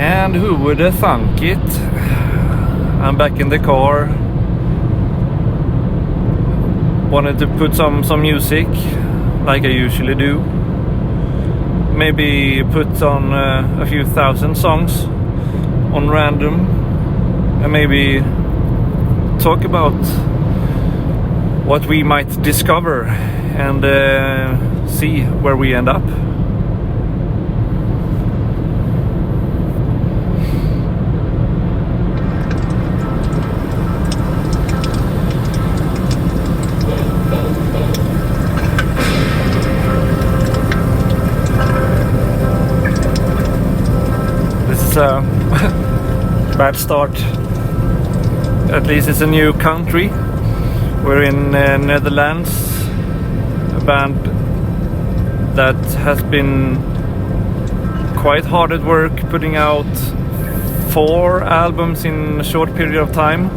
And who would have thunk it? I'm back in the car. Wanted to put some music, like I usually do. Maybe put on a few thousand songs on random, and maybe talk about what we might discover and see where we end up. Bad start. At least it's a new country. We're in Netherlands, a band that has been quite hard at work putting out 4 albums in a short period of time.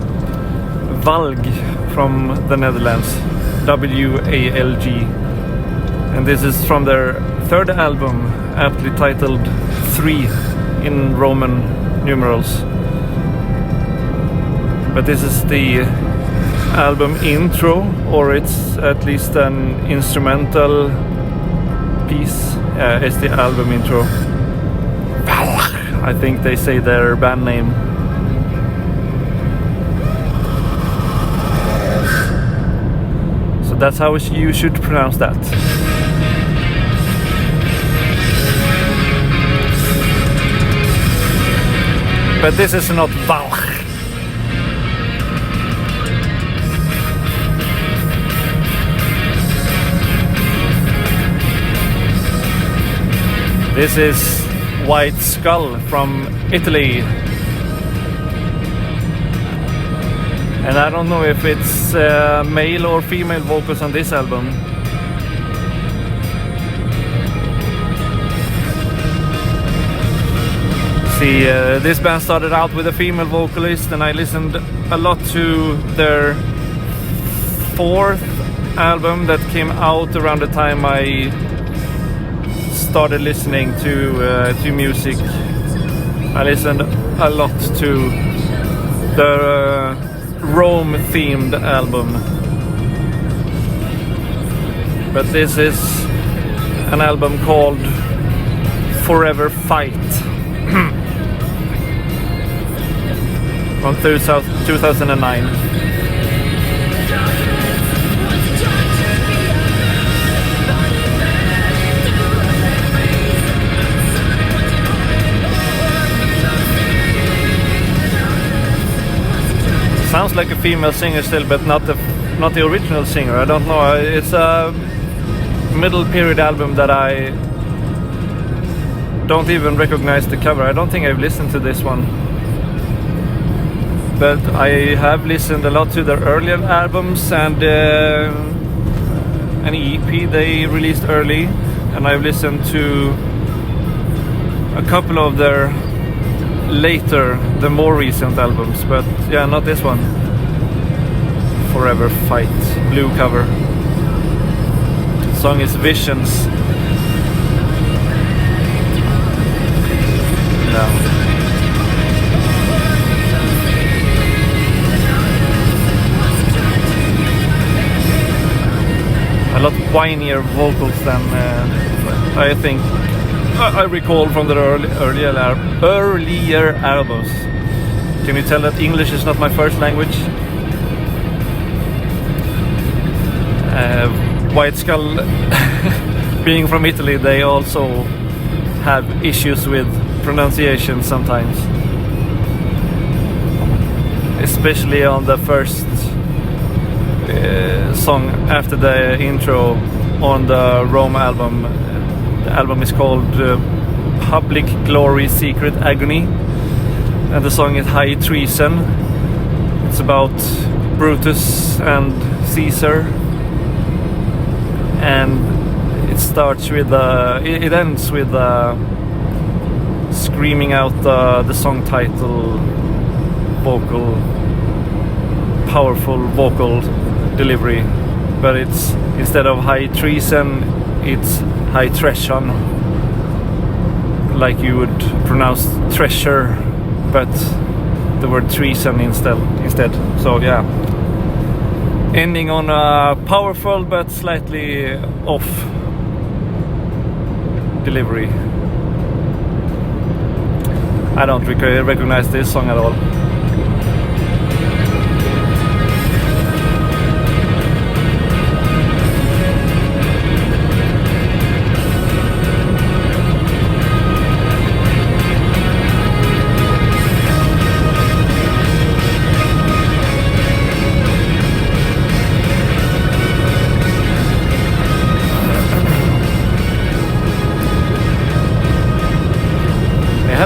Walg from the Netherlands, W-A-L-G, and this is from their 3rd album, aptly titled 3 in Roman numerals. But this is the album intro, or it's at least an instrumental piece. It's the album intro. I think they say their band name. So that's how you should pronounce that. But this is not Walg. This is White Skull from Italy. And I don't know if it's male or female vocals on this album. See, this band started out with a female vocalist, and I listened a lot to their 4th album that came out around the time I started listening to music. I listened a lot to the Rome-themed album. But this is an album called Forever Fight. From 2009. Sounds like a female singer still, but not the original singer. I don't know. It's a middle period album that I don't even recognize the cover. I don't think I've listened to this one. But I have listened a lot to their earlier albums and an EP they released early, and I've listened to a couple of their later, the more recent albums, but yeah, not this one. Forever Fight, blue cover. The song is Visions. No. A lot whinier vocals than I think I recall from their earlier albums. Can you tell that English is not my first language? White Skull, being from Italy, they also have issues with pronunciation sometimes. Especially on the first song after the intro on the Rome album. The album is called Public Glory Secret Agony, and the song is High Treason. It's about Brutus and Caesar, and it starts with it ends with screaming out the song title, powerful vocal delivery, but it's instead of high treason, it's high treason, like you would pronounce treasure, but the word treason instead. So yeah, ending on a powerful but slightly off delivery. I don't recognize this song at all.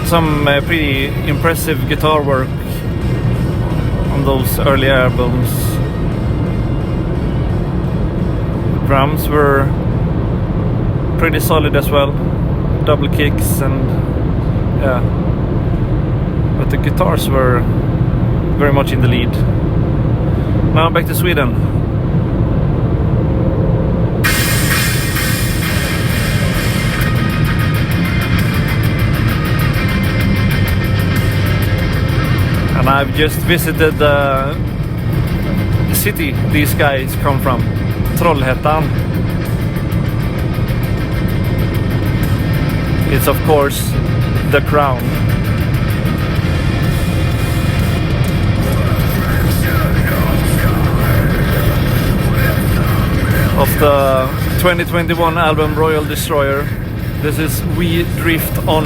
Some pretty impressive guitar work on those early albums. The drums were pretty solid as well, double kicks, and yeah, but the guitars were very much in the lead. Now back to Sweden. And I've just visited the city these guys come from, Trollhättan. It's of course the crown. Of the 2021 album Royal Destroyer, this is We Drift On.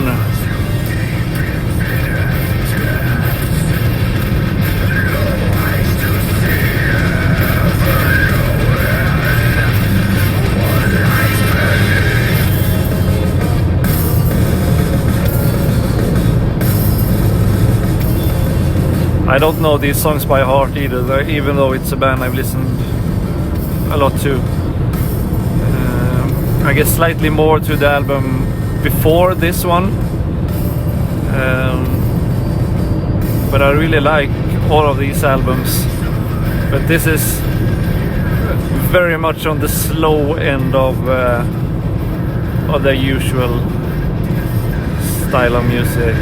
I don't know these songs by heart either, even though it's a band I've listened a lot to. I guess slightly more to the album before this one. But I really like all of these albums. But this is very much on the slow end of their usual style of music.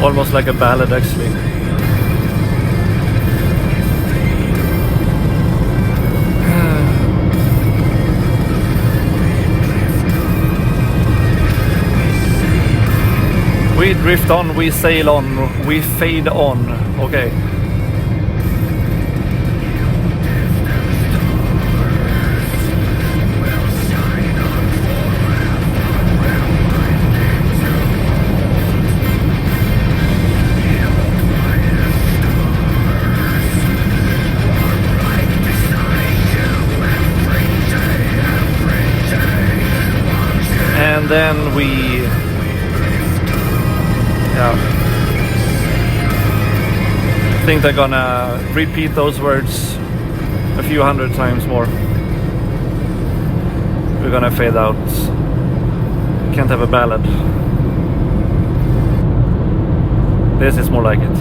Almost like a ballad, actually. We drift on, we sail on, we fade on. Okay. And then we, I think they're gonna repeat those words a few hundred times more. We're gonna fade out. Can't have a ballad. This is more like it.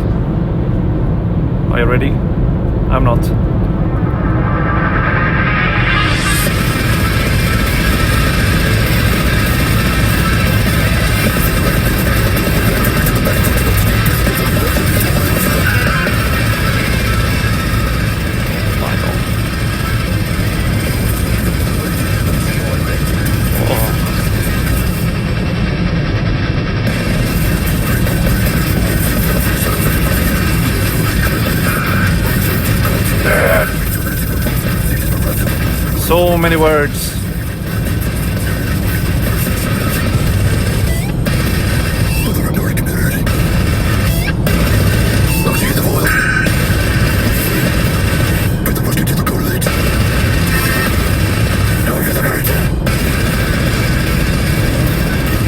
Are you ready? I'm not. So many words.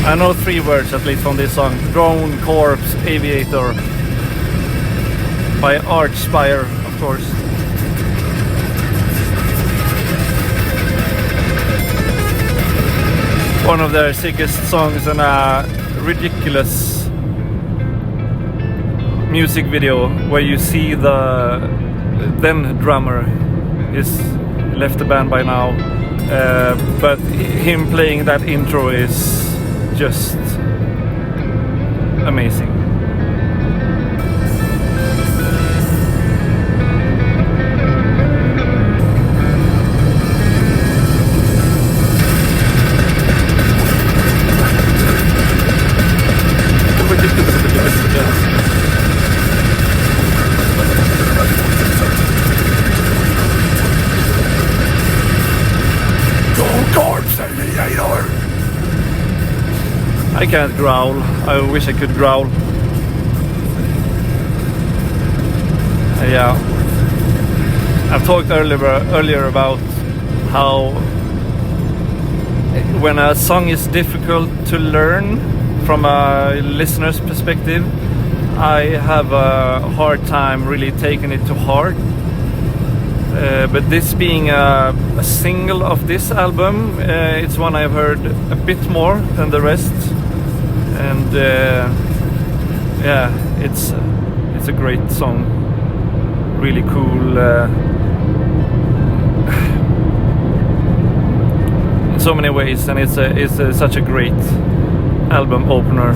I know 3 words at least from this song. Drone, Corpse, Aviator. By Archspire, of course. One of their sickest songs and a ridiculous music video where you see the then drummer is left the band by now, but him playing that intro is just amazing. I can't growl. I wish I could growl. Yeah. I've talked earlier about how when a song is difficult to learn from a listener's perspective, I have a hard time really taking it to heart. But this being a single of this album, it's one I've heard a bit more than the rest. And yeah, it's a great song, really cool, in so many ways, and it's such a great album opener.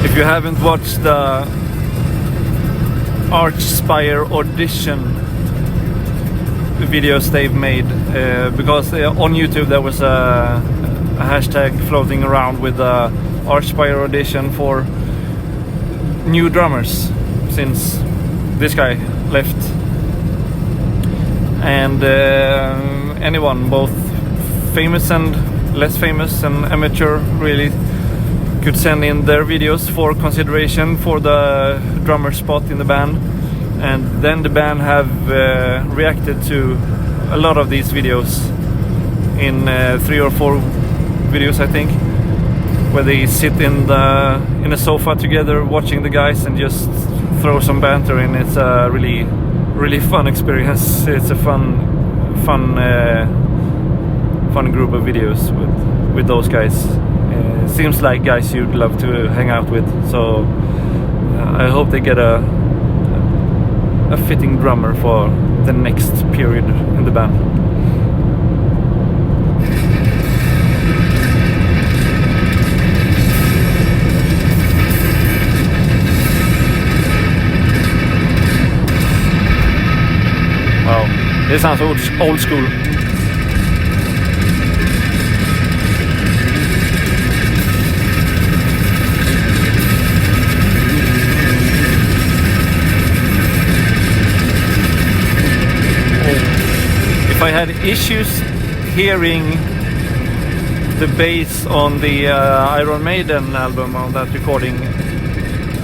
If you haven't watched the Archspire audition videos they've made, because on YouTube there was a hashtag floating around with the Archspire audition for new drummers since this guy left, and anyone, both famous and less famous and amateur, really could send in their videos for consideration for the drummer spot in the band. And then the band have reacted to a lot of these videos in 3 or 4 videos, I think, where they sit in a sofa together watching the guys and just throw some banter in. It's a really fun experience. It's a fun group of videos with those guys. Seems like guys you'd love to hang out with, so I hope they get a fitting drummer for the next period in the band. Wow, this sounds old school. I had issues hearing the bass on the Iron Maiden album on that recording.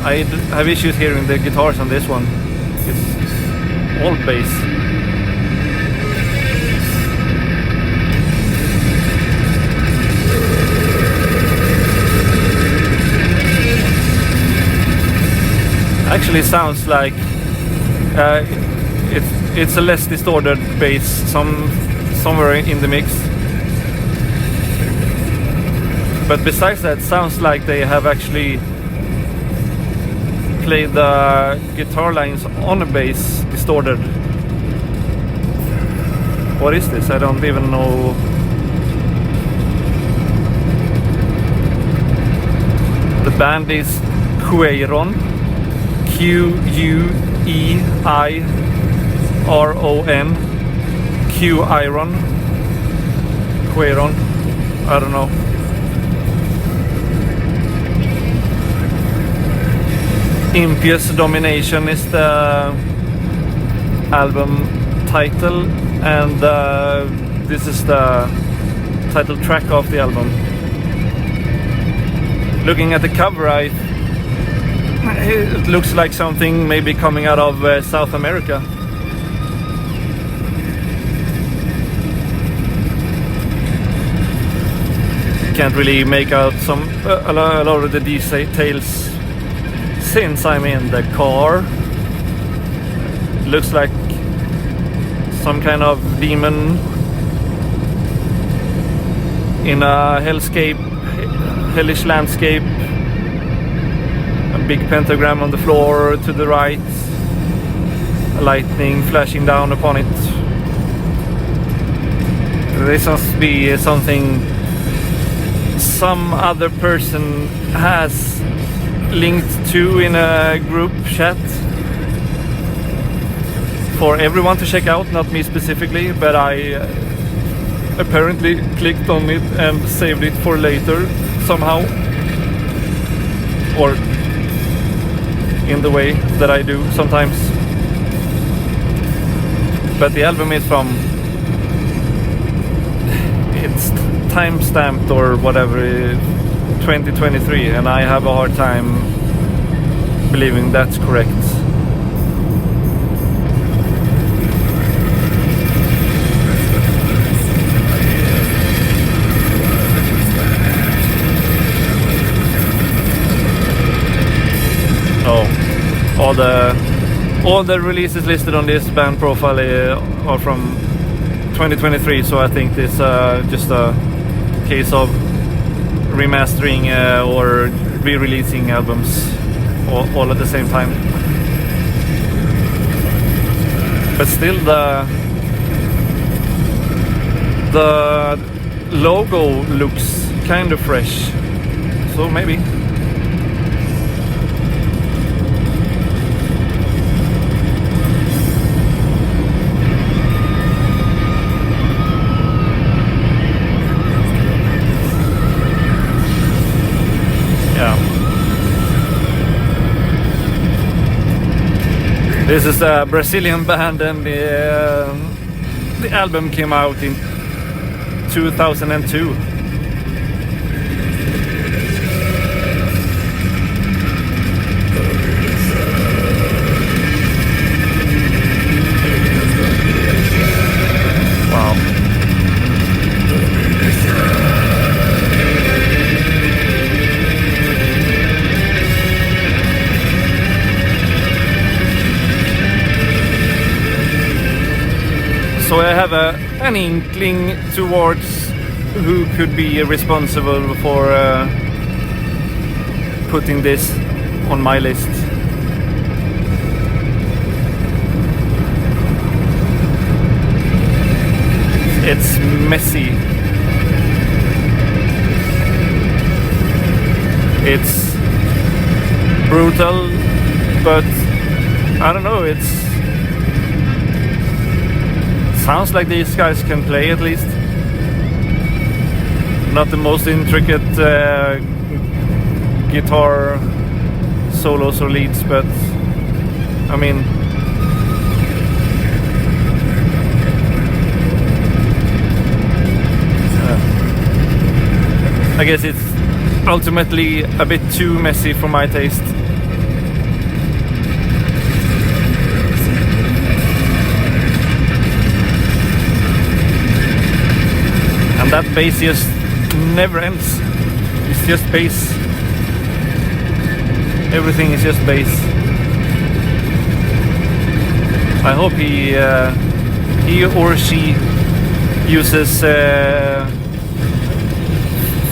I have issues hearing the guitars on this one. It's all bass. Actually sounds like it's a less distorted bass somewhere in the mix. But besides that, sounds like they have actually played the guitar lines on a bass distorted. What is this? I don't even know. The band is Queiron, Queiron, Queiron, I don't know. Impious Domination is the album title, and this is the title track of the album. Looking at the cover, it looks like something maybe coming out of South America. Can't really make out a lot of the details since I'm in the car. It looks like some kind of demon in a hellish landscape. A big pentagram on the floor to the right, lightning flashing down upon it. This must be something some other person has linked to in a group chat for everyone to check out, not me specifically, but I apparently clicked on it and saved it for later somehow, or in the way that I do sometimes. But the album is from, it's time-stamped or whatever, 2023, and I have a hard time believing that's correct. All the releases listed on this band profile are from 2023, so I think this just a case of remastering or re-releasing albums all at the same time. But still, the logo looks kind of fresh, so maybe. This is a Brazilian band, and the album came out in 2002. Wow. So I have an inkling towards who could be responsible for putting this on my list. It's messy. It's brutal, but I don't know, sounds like these guys can play at least. Not the most intricate guitar solos or leads, but I mean, I guess it's ultimately a bit too messy for my taste. And that bass just never ends. It's just bass. Everything is just bass. I hope he or she uses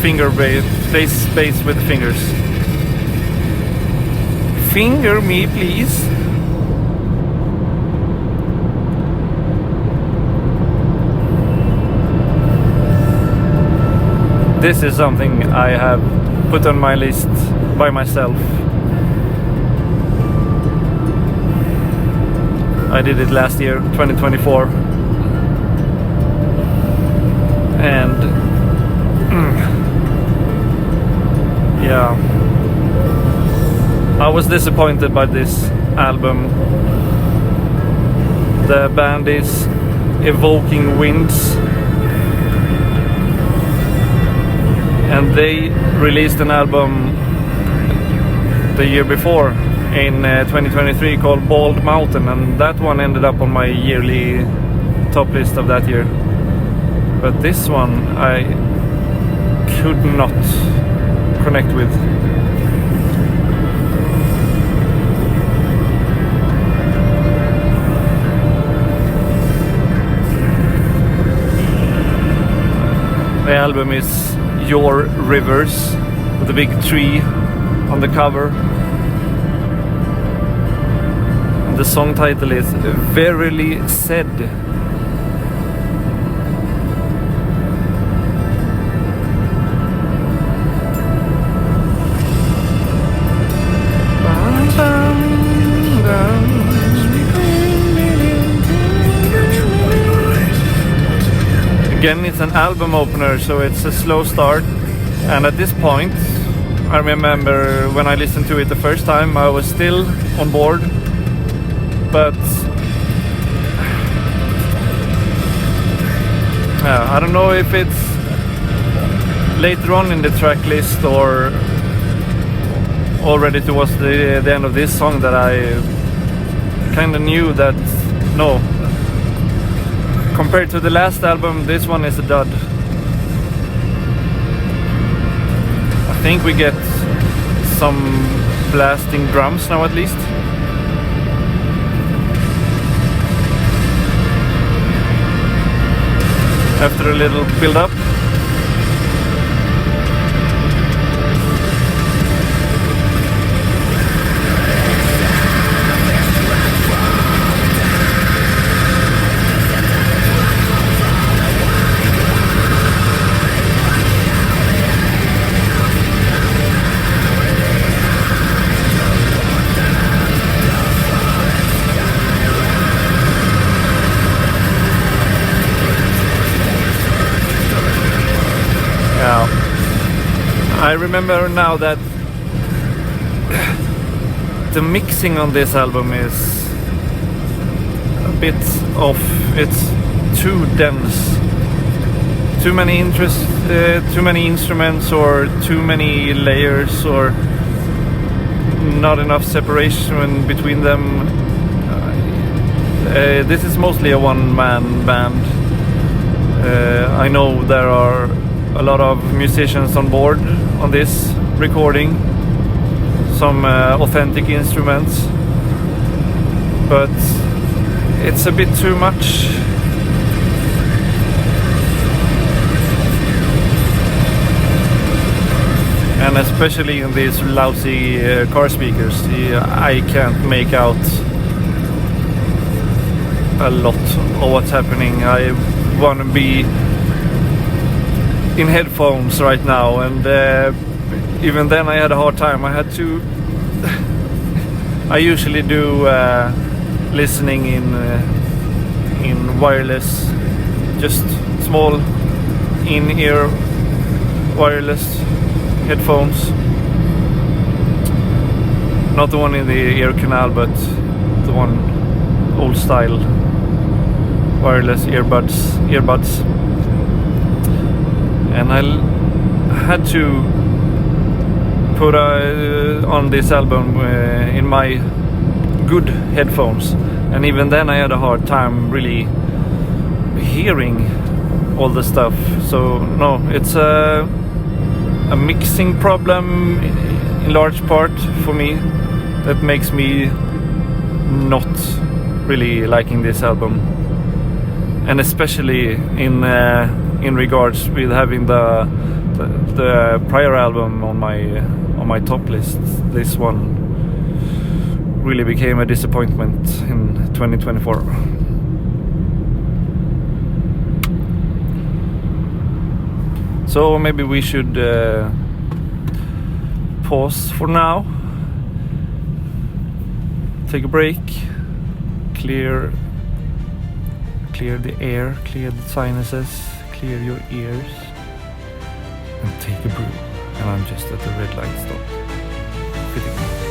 finger bass with fingers. Finger me, please. This is something I have put on my list by myself. I did it last year, 2024. And yeah, I was disappointed by this album. The band is Evoking Winds, and they released an album the year before in 2023 called Bald Mountain, and that one ended up on my yearly top list of that year. But this one I could not connect with. The album is Your Rivers, with a big tree on the cover. And the song title is Verily Said. Again, it's an album opener, so it's a slow start. And at this point, I remember when I listened to it the first time, I was still on board. But I don't know if it's later on in the track list or already towards the end of this song that I kind of knew that no, compared to the last album, this one is a dud. I think we get some blasting drums now at least. After a little build up. I remember now that the mixing on this album is a bit off. It's too dense. Too many instruments, or too many layers, or not enough separation between them. This is mostly a one-man band. I know there are a lot of musicians on board on this recording, some authentic instruments, but it's a bit too much. And especially in these lousy car speakers, I can't make out a lot of what's happening. I want to be in headphones right now, and even then I had a hard time. I had to I usually do listening in wireless, just small in-ear wireless headphones, not the one in the ear canal, but the one old style wireless earbuds. And I had to put on this album in my good headphones, and even then I had a hard time really hearing all the stuff. So no, it's a mixing problem in large part for me that makes me not really liking this album, and especially in regards with having the prior album on my top list. This one really became a disappointment in 2024. So maybe we should pause for now, take a break, clear the air, clear the sinuses, clear your ears and take a brew. And I'm just at the red light stop. Fitting.